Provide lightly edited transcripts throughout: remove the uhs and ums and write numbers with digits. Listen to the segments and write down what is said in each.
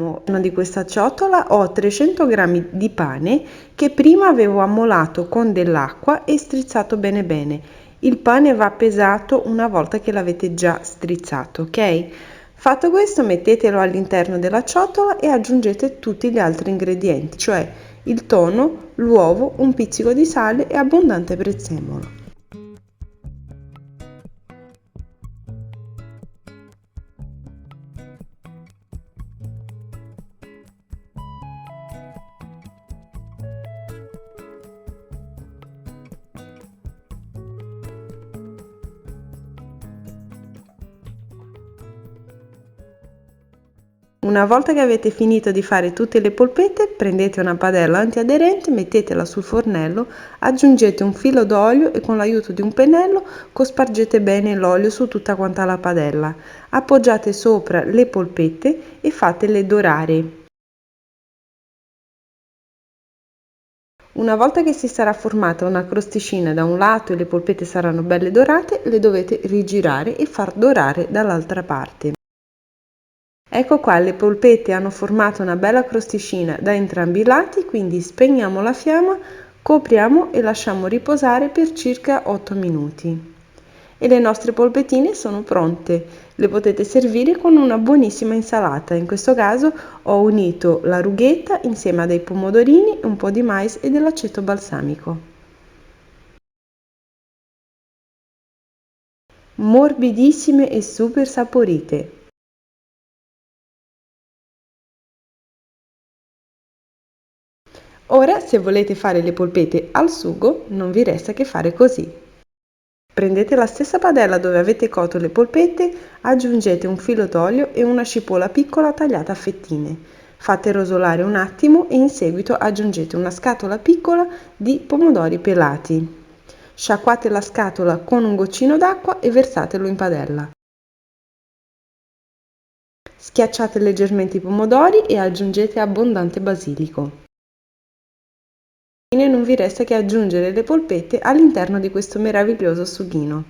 All'interno di questa ciotola ho 300 g di pane che prima avevo ammolato con dell'acqua e strizzato bene bene. Il pane va pesato una volta che l'avete già strizzato, ok? Fatto questo, mettetelo all'interno della ciotola e aggiungete tutti gli altri ingredienti, cioè il tonno, l'uovo, un pizzico di sale e abbondante prezzemolo. Una volta che avete finito di fare tutte le polpette, prendete una padella antiaderente, mettetela sul fornello, aggiungete un filo d'olio e con l'aiuto di un pennello cospargete bene l'olio su tutta quanta la padella. Appoggiate sopra le polpette e fatele dorare. Una volta che si sarà formata una crosticina da un lato e le polpette saranno belle dorate, le dovete rigirare e far dorare dall'altra parte. Ecco qua, le polpette hanno formato una bella crosticina da entrambi i lati, quindi spegniamo la fiamma, copriamo e lasciamo riposare per circa 8 minuti. E le nostre polpettine sono pronte. Le potete servire con una buonissima insalata. In questo caso ho unito la rughetta insieme a dei pomodorini, un po' di mais e dell'aceto balsamico. Morbidissime e super saporite. Ora, se volete fare le polpette al sugo, non vi resta che fare così. Prendete la stessa padella dove avete cotto le polpette, aggiungete un filo d'olio e una cipolla piccola tagliata a fettine. Fate rosolare un attimo e in seguito aggiungete una scatola piccola di pomodori pelati. Sciacquate la scatola con un goccino d'acqua e versatelo in padella. Schiacciate leggermente i pomodori e aggiungete abbondante basilico. Non vi resta che aggiungere le polpette all'interno di questo meraviglioso sughino.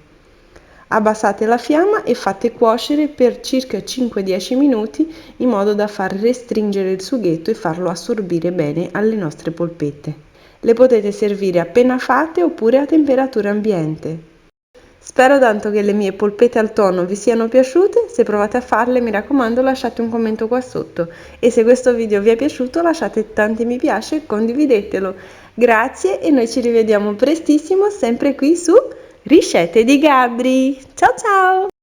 Abbassate la fiamma e fate cuocere per circa 5-10 minuti in modo da far restringere il sughetto e farlo assorbire bene alle nostre polpette. Le potete servire appena fatte oppure a temperatura ambiente. Spero tanto che le mie polpette al tonno vi siano piaciute. Se provate a farle, mi raccomando, lasciate un commento qua sotto e se questo video vi è piaciuto lasciate tanti mi piace e condividetelo. Grazie e noi ci rivediamo prestissimo sempre qui su Ricette di Gabri. Ciao ciao!